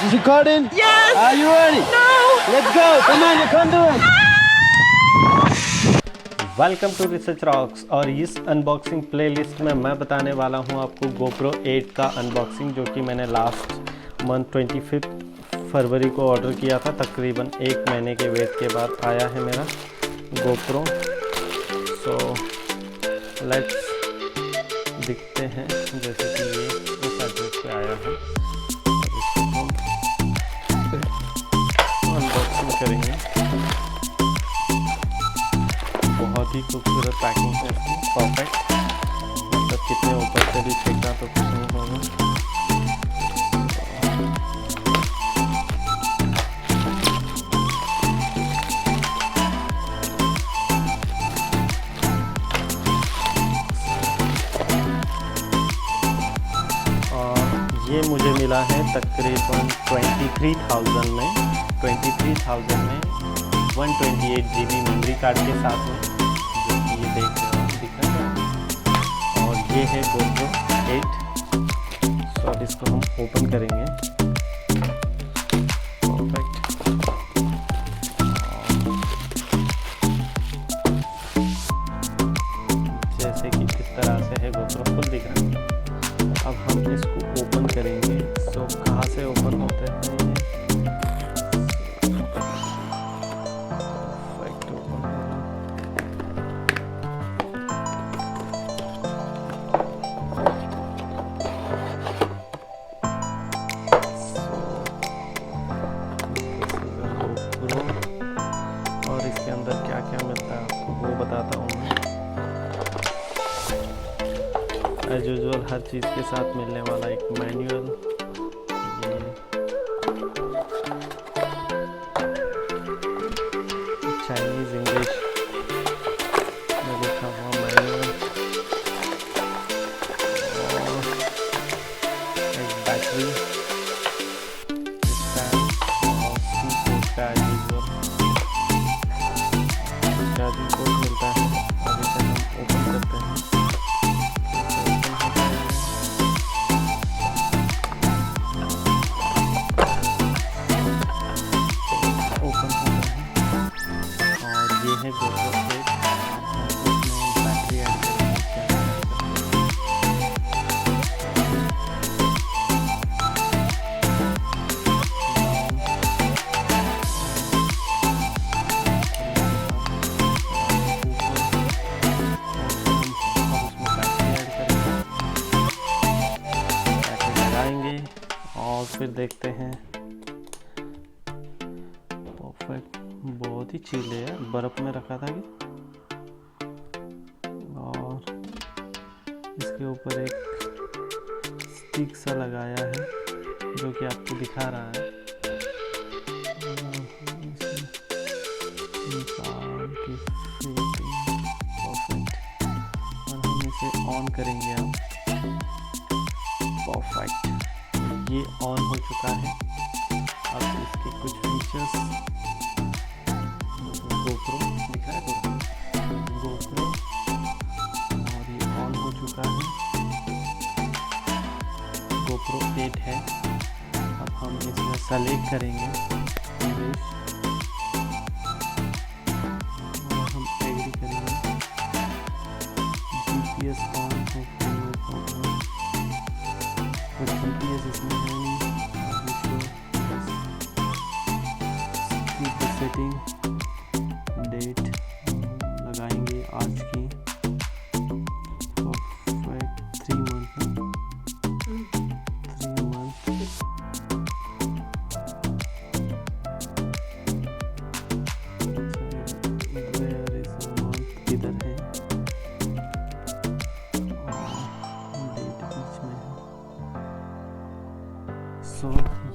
Is recording? Yes! Are you ready? No! Let's go! Come on, you can do it! Welcome to research rocks. और इस unboxing playlist में मैं बताने वाला हूं आपको GoPro 8 का अनबॉक्सिंग, जो कि मैंने लास्ट मंथ 25 फरवरी को ऑर्डर किया था। तकरीबन 1 महीने के वेट के बाद आया है मेरा GoPro। सो लेट्स दिखते हैं, जैसे कि ये इस एड्रेस पे आया है। इसको हम अनबॉक्सिंग करेंगे। बहुत ही खूबसूरत पैकिंग है इसकी, परफेक्ट। मतलब कितने ऊपर से भी फेंका तो कुछ नहीं होगा। और ये मुझे मिला है तकरीबन 23,000 में 128 GB मेमोरी कार्ड के साथ में, जो कि ये देख रहे हो, दिख रहा है। और ये है GoPro 8। सो अब इसको हम ओपन करेंगे। परफेक्ट। जैसे कि किस तरह से है GoPro फुल दिख रहा है। अब हम इसको ओपन करेंगे। सो कहाँ से ओपन होते हैं? और इसके अंदर क्या क्या मिलता है आपको वो बताता हूँ मैं। एज यूजुअल हर चीज़ के साथ मिलने वाला एक मैनुअल, ये चाइनीज़ इंग्लिश में लिखा हुआ मैनुअल, और एक बैटरी, चार्जिंग पोर्ट मिलता है। अब इसे हम ओपन करते हैं। ओपन होता है और ये है GoPro 8। इसमें बैटरी ऐड करेंगे। और फिर देखते हैं। परफेक्ट, बहुत ही चिल है, बर्फ में रखा था कि। और इसके ऊपर एक स्टिक सा लगाया है, जो कि आपको दिखा रहा है। परफेक्ट। और हम इसे ऑन करेंगे अब। परफेक्ट, ये ऑन हो चुका है। अब इसके कुछ फीचर्स, GoPro दिखा है GoPro, और ये ऑन हो चुका है। GoPro 8 है। अब हम इसमें सेलेक्ट करेंगे इंग्लिश, और हम एग्री करेंगे। GPS ऑन हो, नो प्रॉब्लम। तो GPS इसमें है नहीं। सेटिंग डेट लगाएंगे आज की। Perfect, 3 month. इधर है और डेट बीच में है। सो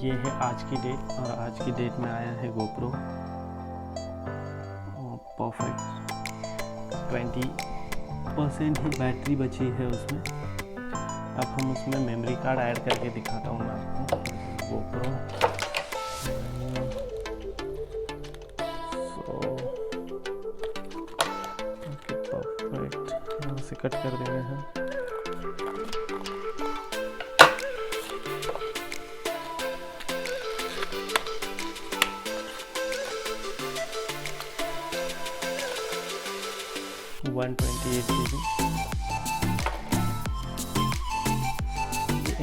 ये है आज की डेट, और आज की डेट में आया है GoPro। परफेक्ट, 20% ही बैटरी बची है उसमें। अब हम उसमें मेमोरी कार्ड ऐड करके दिखाता हूँ मैं आपको। GoPro परफेक्ट, यहाँ से कट कर देंगे हम। 128 GB।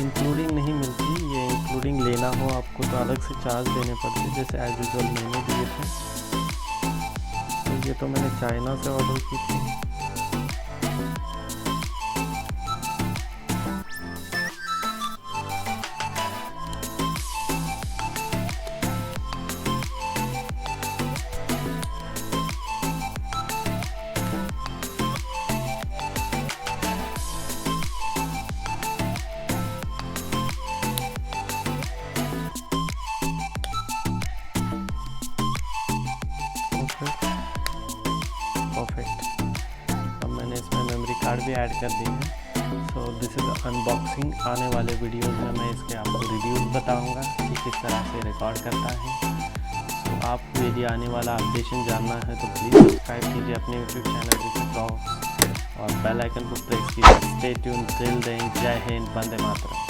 इंक्लूडिंग नहीं मिलती, ये इंक्लूडिंग लेना हो आपको तो अलग से चार्ज देने पड़ते, जैसे एज यूजुअल मैंने दिए थे। तो ये तो मैंने चाइना से ऑर्डर की थी। परफेक्ट। अब मैंने इसमें मेमोरी कार्ड भी ऐड कर दी है। So this is unboxing. आने वाले वीडियोस में मैं इसके आपको रिव्यूज़ बताऊंगा कि किस तरह से रिकॉर्ड करता है। तो आपको यदि आने वाला अपडेशन जानना है तो प्लीज़ सब्सक्राइब कीजिए अपने यूट्यूब चैनल GoPro और बेल आइकन को प्रेस कीजिए। Stay tuned till then. जय हिंद, वंदे मातरम।